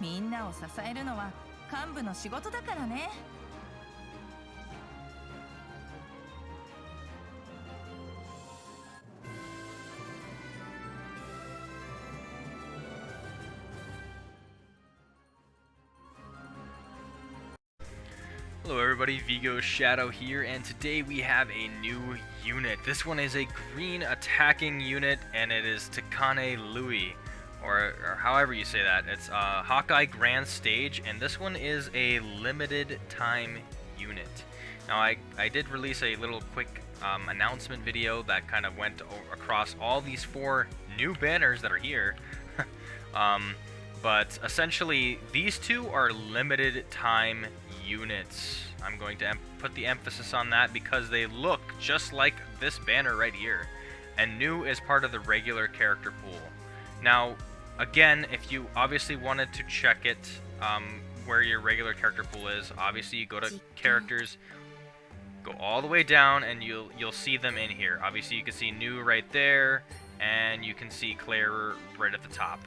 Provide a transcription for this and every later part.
みんなを支えるのは幹部の仕事だからね。Hello everybody, Vigo Shadow here, and today we have a new unit. This one is a green attacking unit, and it is Takane Lui, or however you say that. It's HawkEye Grand Stage, and this one is a limited time unit. Now I did release a little quick announcement video that kind of went across all these 4 new banners that are here. But essentially, these 2 are limited time units. I'm going to put the emphasis on that because they look just like this banner right here, and new is part of the regular character pool. Now, again, if you obviously wanted to check it, where your regular character pool is, obviously you go to characters, go all the way down, and you'll see them in here. Obviously, you can see new right there, and you can see Claire right at the top.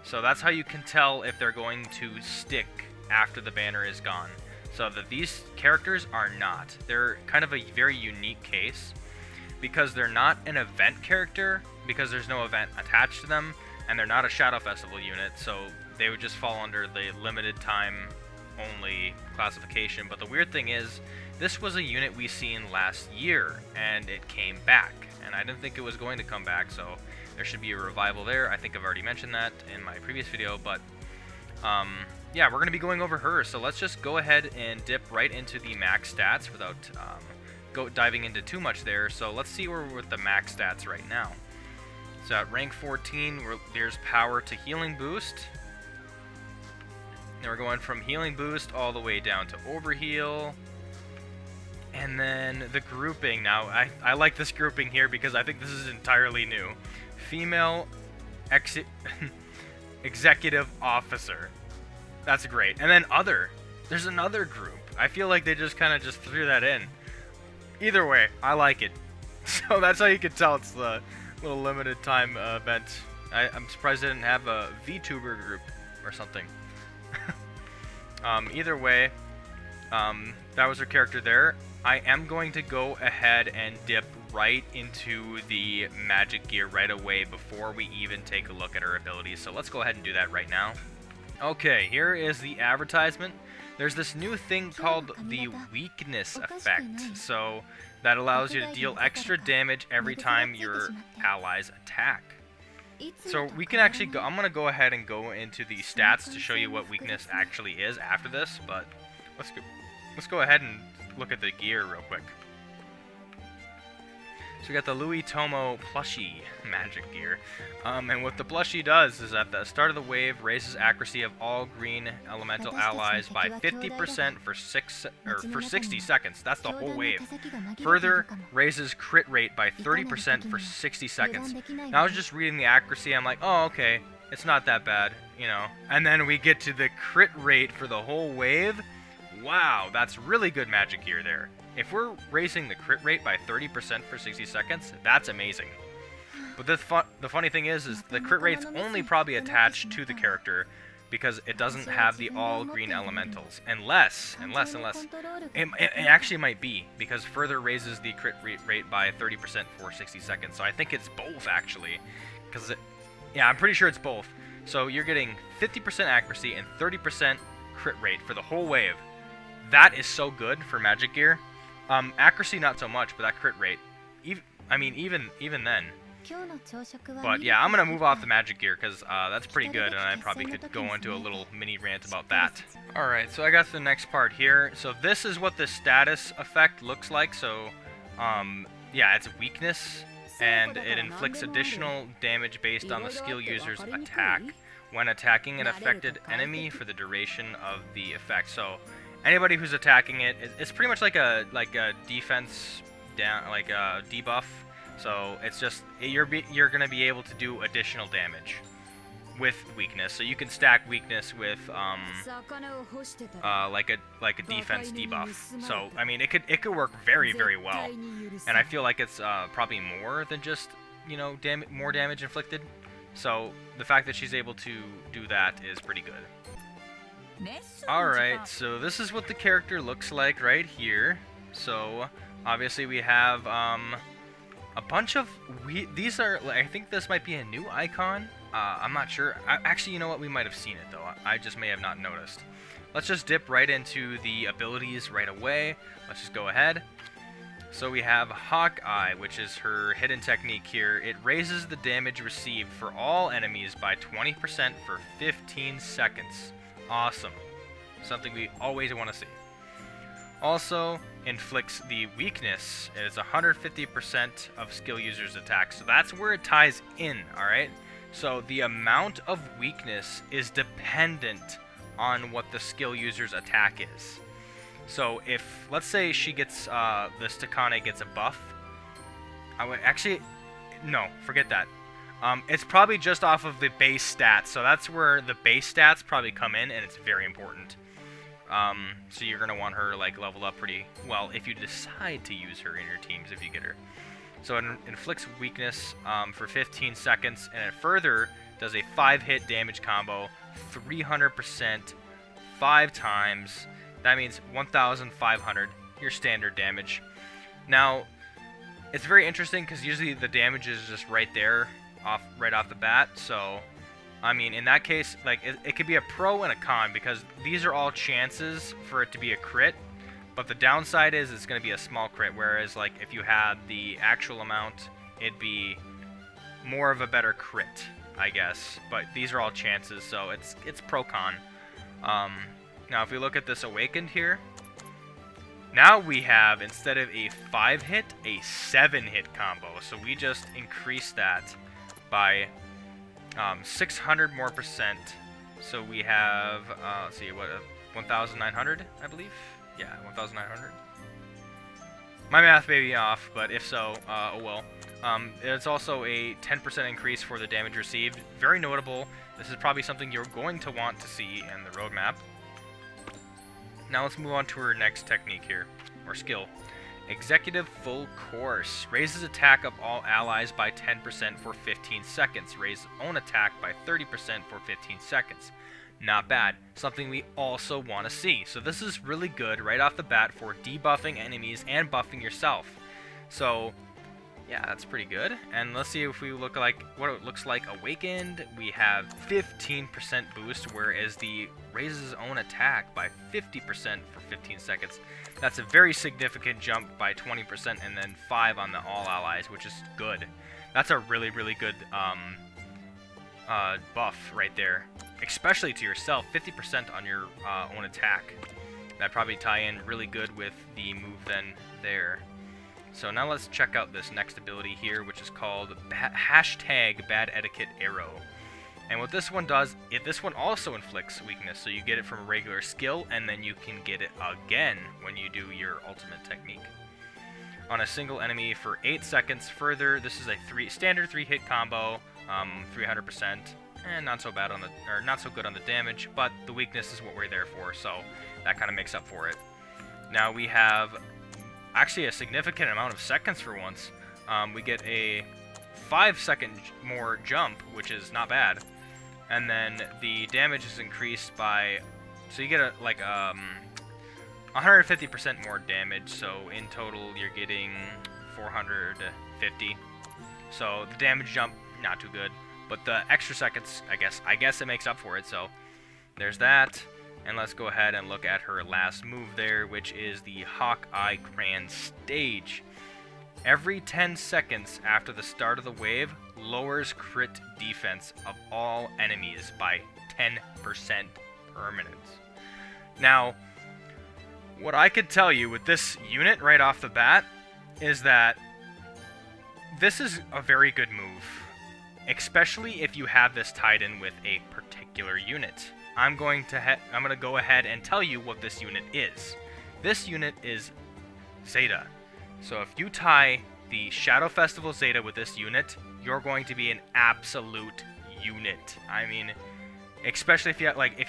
So that's how you can tell if they're going to stick after the banner is gone. So that these characters are not. They're kind of a very unique case because they're not an event character, because there's no event attached to them, and they're not a Shadow Festival unit, so they would just fall under the limited time only classification. But the weird thing is, this was a unit we seen last year, and it came back, and I didn't think it was going to come back, so there should be a revival there. I think I've already mentioned that in my previous video, but yeah, we're going to be going over her, so let's just go ahead and dip right into the max stats without diving into too much there. So let's see where we're with the max stats right now. So at rank 14, there's power to healing boost. Then we're going from healing boost all the way down to overheal. And then the grouping. Now, I like this grouping here because I think this is entirely new. Female executive officer. That's great. And then other. There's another group. I feel like they just kind of just threw that in. Either way, I like it. So that's how you can tell it's the little limited time event. I'm surprised they didn't have a VTuber group or something. Either way, that was her character there. I am going to go ahead and dip right into the magic gear right away before we even take a look at her abilities. So let's go ahead and do that right now. Okay, here is the advertisement. There's this new thing called the weakness effect. So that allows you to deal extra damage every time your allies attack. So we can actually go, I'm going to go ahead and go into the stats to show you what weakness actually is after this, but let's go ahead and look at the gear real quick. So we got the Louis Tomo plushie magic gear, and what the plushie does is at the start of the wave raises accuracy of all green elemental allies by 50% for 60 seconds. That's the whole wave. Further raises crit rate by 30% for 60 seconds. Now I was just reading the accuracy. I'm like, oh okay, it's not that bad, you know. And then we get to the crit rate for the whole wave. Wow, that's really good magic gear there. If we're raising the crit rate by 30% for 60 seconds, that's amazing. But the funny thing is the crit rate's only probably attached to the character because it doesn't have the all green elementals. Unless it actually might be, because further raises the crit rate by 30% for 60 seconds. So I think it's both actually, because yeah, I'm pretty sure it's both. So you're getting 50% accuracy and 30% crit rate for the whole wave. That is so good for magic gear. Accuracy not so much, but that crit rate, even then. But yeah, I'm gonna move off the magic gear because that's pretty good, and I probably could go into a little mini rant about that. Alright, so I got the next part here. So this is what the status effect looks like. So yeah, it's weakness, and it inflicts additional damage based on the skill user's attack when attacking an affected enemy for the duration of the effect. So anybody who's attacking it, it's pretty much like a defense down, like a debuff. So it's just you're gonna be able to do additional damage with weakness. So you can stack weakness with like a defense debuff. So I mean, it could work very well, and I feel like it's probably more than just, you know, more damage inflicted. So the fact that she's able to do that is pretty good. Alright, so this is what the character looks like right here. So, obviously we have a bunch of... these are... I think this might be a new icon. I'm not sure. Actually, you know what? We might have seen it, though. I just may have not noticed. Let's just dip right into the abilities right away. Let's just go ahead. So we have HawkEye, which is her hidden technique here. It raises the damage received for all enemies by 20% for 15 seconds. Awesome. Something we always want to see. Also, inflicts the weakness. It is 150% of skill users' attack. So that's where it ties in, alright? So the amount of weakness is dependent on what the skill user's attack is. So if, let's say she gets, this Takane gets a buff, I would actually, no, forget that. It's probably just off of the base stats, so that's where the base stats probably come in, and it's very important. So you're going to want her, like, leveled up pretty well if you decide to use her in your teams if you get her. So it inflicts weakness for 15 seconds, and it further does a 5-hit damage combo, 300%, 5 times. That means 1,500, your standard damage. Now, it's very interesting because usually the damage is just right there, right off the bat. So, I mean, in that case, like it could be a pro and a con because these are all chances for it to be a crit. But the downside is it's going to be a small crit, whereas like if you had the actual amount, it'd be more of a better crit, I guess. But these are all chances, so it's pro-con. Now if we look at this Awakened here, now we have, instead of a 5-hit, a 7-hit combo. So we just increased that by 600 more percent. So we have, let's see, what, 1,900, I believe? Yeah, 1,900. My math may be off, but if so, oh well. It's also a 10% increase for the damage received. Very notable. This is probably something you're going to want to see in the roadmap. Now let's move on to her next technique here, or skill. Executive Full Course. Raises attack of all allies by 10% for 15 seconds. Raises own attack by 30% for 15 seconds. Not bad. Something we also want to see. So this is really good right off the bat for debuffing enemies and buffing yourself. So yeah, that's pretty good. And let's see if we look like what it looks like Awakened. We have 15% boost, whereas the raises own attack by 50% for 15 seconds. That's a very significant jump by 20%, and then 5 on the all allies, which is good. That's a really, really good buff right there, especially to yourself. 50% on your own attack. That probably tie in really good with the move then there. So now let's check out this next ability here, which is called hashtag Bad Etiquette Arrow. And what this one does, this one also inflicts weakness, so you get it from a regular skill, and then you can get it again when you do your ultimate technique. On a single enemy for 8 seconds. Further, this is a standard 3-hit combo, 300%, and not so bad on the, or not so good on the damage, but the weakness is what we're there for, so that kind of makes up for it. Now we have actually a significant amount of seconds for once. We get a 5-second more jump, which is not bad. And then the damage is increased by, so you get a, like 150% more damage. So in total, you're getting 450. So the damage jump, not too good, but the extra seconds, I guess it makes up for it. So there's that. And let's go ahead and look at her last move there, which is the HawkEye Grand Stage. Every 10 seconds after the start of the wave, lowers crit defense of all enemies by 10% permanent. Now, what I could tell you with this unit right off the bat is that this is a very good move, especially if you have this tied in with a particular unit. I'm going to go ahead and tell you what this unit is. This unit is Zeta. So if you tie the Shadow Festival Zeta with this unit, you're going to be an absolute unit. I mean, especially if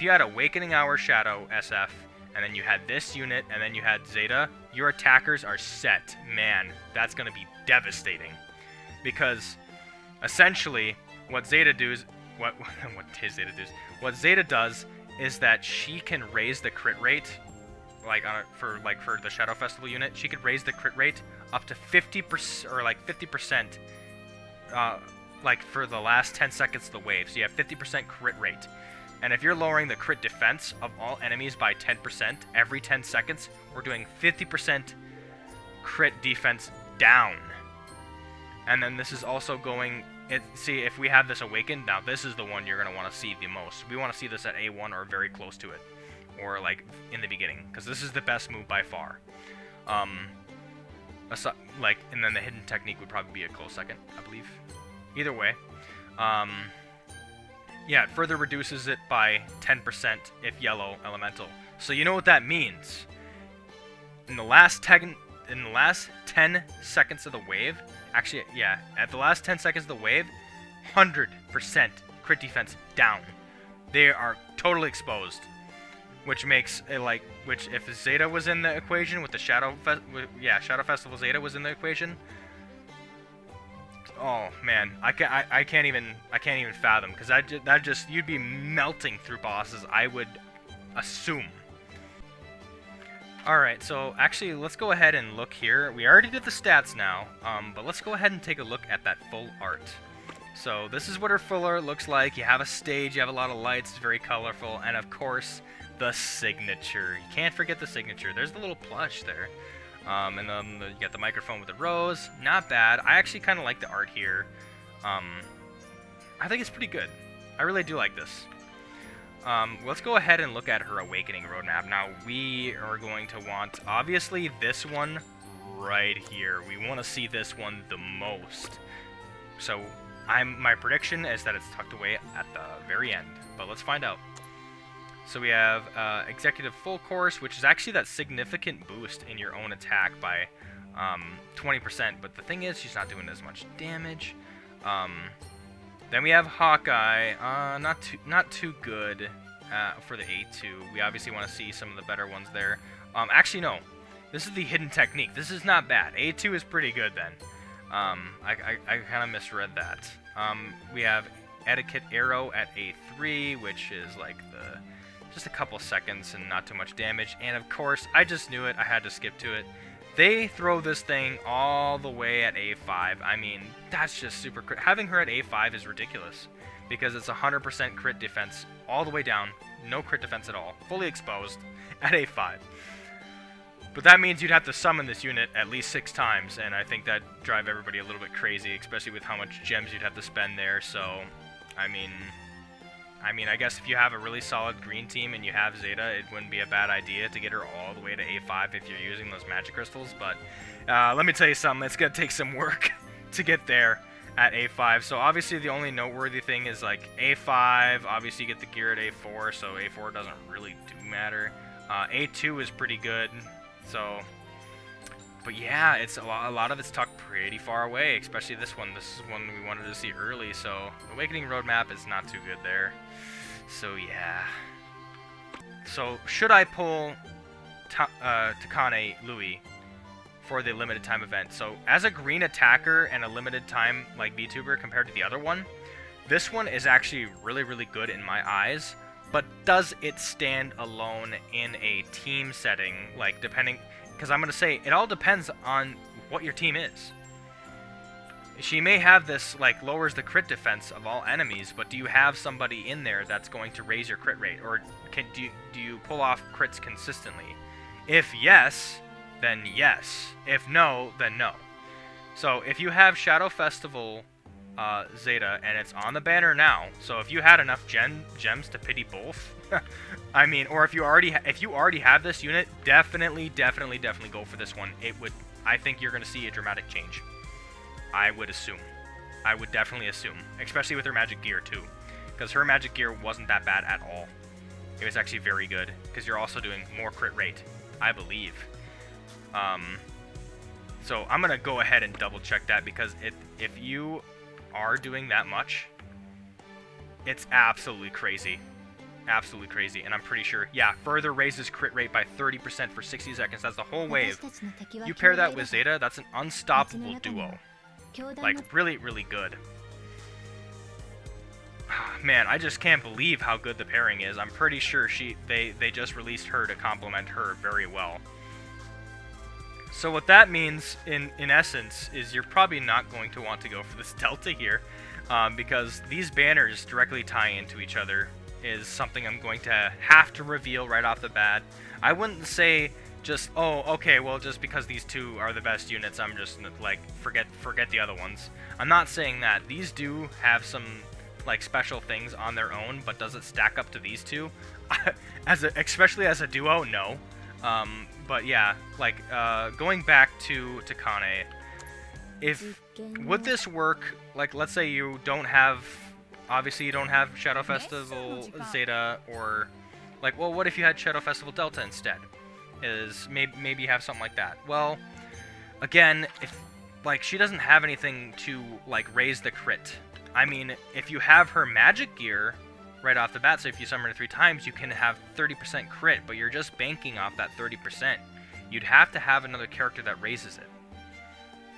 you had Awakening Hour Shadow SF, and then you had this unit, and then you had Zeta, your attackers are set. Man, that's going to be devastating. Because essentially, what Zeta does is that she can raise the crit rate, for the Shadow Festival unit, she could raise the crit rate up to 50% or 50%, for the last 10 seconds of the wave. So you have 50% crit rate. And if you're lowering the crit defense of all enemies by 10% every 10 seconds, we're doing 50% crit defense down. And then this is also going... see, if we have this awakened, now this is the one you're going to want to see the most. We want to see this at A1 or very close to it. Or, in the beginning. Because this is the best move by far. And then the hidden technique would probably be a close second, I believe. Either way. Yeah, it further reduces it by 10% if yellow elemental. So you know what that means. In the last 10 seconds of the wave, actually, yeah, at the last 10 seconds of the wave, 100% crit defense down. They are totally exposed, which makes it which if Zeta was in the equation with the Shadow Festival Zeta was in the equation. Oh man, I can't even fathom, because you'd be melting through bosses, I would assume. Alright, so actually let's go ahead and look here. We already did the stats now, but let's go ahead and take a look at that full art. So this is what her full art looks like. You have a stage, you have a lot of lights, it's very colorful, and of course the signature. You can't forget the signature. There's the little plush there. And then you got the microphone with the rose. Not bad. I actually kind of like the art here. I think it's pretty good. I really do like this. Let's go ahead and look at her awakening roadmap. Now, we are going to want, obviously, this one right here. We want to see this one the most. So, my prediction is that it's tucked away at the very end. But let's find out. So we have Executive Full Course, which is actually that significant boost in your own attack by 20%. But the thing is, she's not doing as much damage. Then we have HawkEye, not too good for the A2. We obviously want to see some of the better ones there. Actually, no. This is the hidden technique. This is not bad. A2 is pretty good then. I kind of misread that. We have Etiquette Arrow at A3, which is just a couple seconds and not too much damage. And of course, I just knew it. I had to skip to it. They throw this thing all the way at A5. I mean, that's just super crit. Having her at A5 is ridiculous because it's 100% crit defense all the way down. No crit defense at all. Fully exposed at A5. But that means you'd have to summon this unit at least 6 times, and I think that'd drive everybody a little bit crazy, especially with how much gems you'd have to spend there. So, I mean, I guess if you have a really solid green team and you have Zeta, it wouldn't be a bad idea to get her all the way to A5 if you're using those magic crystals. But let me tell you something, it's going to take some work to get there at A5. So obviously the only noteworthy thing is A5, obviously you get the gear at A4, so A4 doesn't really do matter. A2 is pretty good, so... But yeah, it's a lot of it's tucked pretty far away, especially this one. This is one we wanted to see early, so Awakening Roadmap is not too good there. So yeah. So should I pull Takane Lui for the limited time event? So as a green attacker and a limited time VTuber compared to the other one, this one is actually really, really good in my eyes. But does it stand alone in a team setting? Depending... Because I'm going to say, it all depends on what your team is. She may have this, lowers the crit defense of all enemies, but do you have somebody in there that's going to raise your crit rate? Or do you pull off crits consistently? If yes, then yes. If no, then no. So if you have Shadow Festival Zeta, and it's on the banner now, so if you had enough gems to pity both... I mean, or if you already have this unit, definitely go for this one. I think you're going to see a dramatic change. I would assume. I would definitely assume, especially with her magic gear too, because her magic gear wasn't that bad at all. It was actually very good because you're also doing more crit rate, I believe. So I'm gonna go ahead and double check that, because if you are doing that much, it's absolutely crazy. Absolutely crazy, and I'm pretty sure, yeah, further raises crit rate by 30% for 60 seconds. That's the whole wave. You pair that with Zeta, that's an unstoppable duo. Really, really good. man, I just can't believe how good the pairing is. I'm pretty sure they just released her to complement her very well. So what that means, in essence, is you're probably not going to want to go for this Delta here, because these banners directly tie into each other is something I'm going to have to reveal right off the bat. I wouldn't say just, oh, okay, well, just because these two are the best units, I'm just, like, forget the other ones. I'm not saying that. These do have some, like, special things on their own, but does it stack up to these two? Especially as a duo, no. But yeah, like, going back to Takane, would this work, like, let's say you don't have, obviously you don't have Shadow Festival Zeta, or, like, well, what if you had Shadow Festival Delta instead? Maybe you have something like that. Well, again, if, like, she doesn't have anything to, like, raise the crit. I mean, if you have her magic gear right off the bat, so if you summon her 3 times, you can have 30% crit, but you're just banking off that 30%. You'd have to have another character that raises it,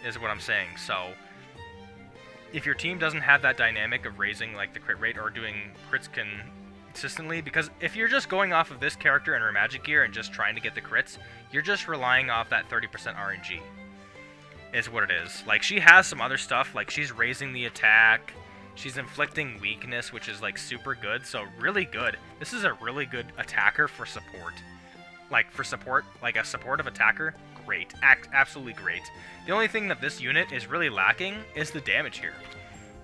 is what I'm saying. So, if your team doesn't have that dynamic of raising, like, the crit rate or doing crits consistently, because if you're just going off of this character and her magic gear and just trying to get the crits, you're just relying off that 30% RNG, is what it is. Like, she has some other stuff, like, she's raising the attack, she's inflicting weakness, which is, like, super good, so really good. This is a really good attacker for support. Like, for support, like a supportive attacker, great. Absolutely great. The only thing that this unit is really lacking is the damage here,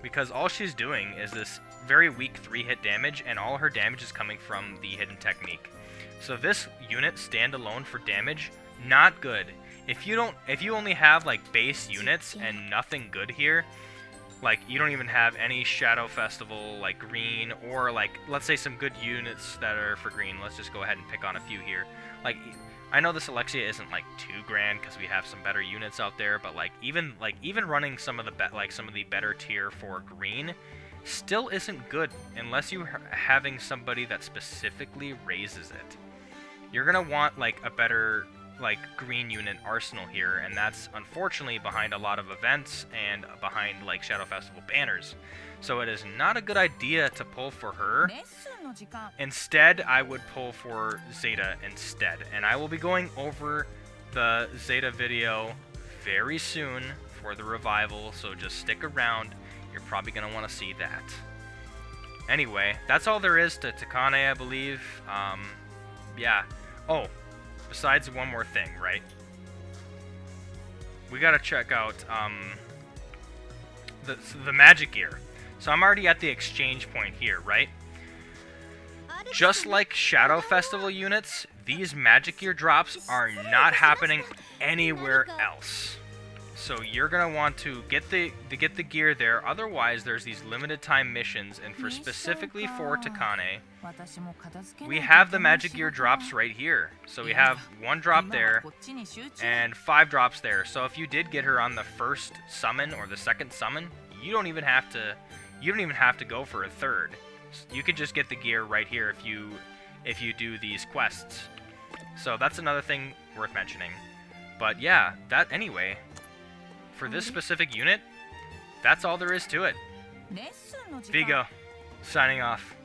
because all she's doing is this very weak 3-hit damage, and all her damage is coming from the hidden technique. So this unit standalone for damage, not good. If you only have, like, base units and nothing good here, like, you don't even have any Shadow Festival, like, green, or, like, let's say some good units that are for green. Let's just go ahead and pick on a few here. Like, I know this Alexia isn't, like, too grand because we have some better units out there, but, like, even running some of the better tier for green still isn't good unless you're having somebody that specifically raises it. You're gonna want, like, a better, like, green unit arsenal here, and that's unfortunately behind a lot of events and behind, like, Shadow Festival banners. So it is not a good idea to pull for her. Instead, I would pull for Zeta instead, and I will be going over the Zeta video very soon for the revival, so just stick around. You're probably going to want to see that. Anyway, that's all there is to Takane, I believe. Yeah. Oh, besides one more thing, right? We gotta check out the magic gear. So I'm already at the exchange point here, right? Just like Shadow Festival units, these magic gear drops are not happening anywhere else. So you're gonna want to get the gear there. Otherwise, there's these limited time missions, and for specifically for Takane, we have the magic gear drops right here. So we have 1 drop there and 5 drops there. So if you did get her on the first summon or the second summon, you don't even have to go for a third. You could just get the gear right here if you do these quests. So that's another thing worth mentioning. But yeah, that anyway. For this specific unit, that's all there is to it. Vigo, signing off.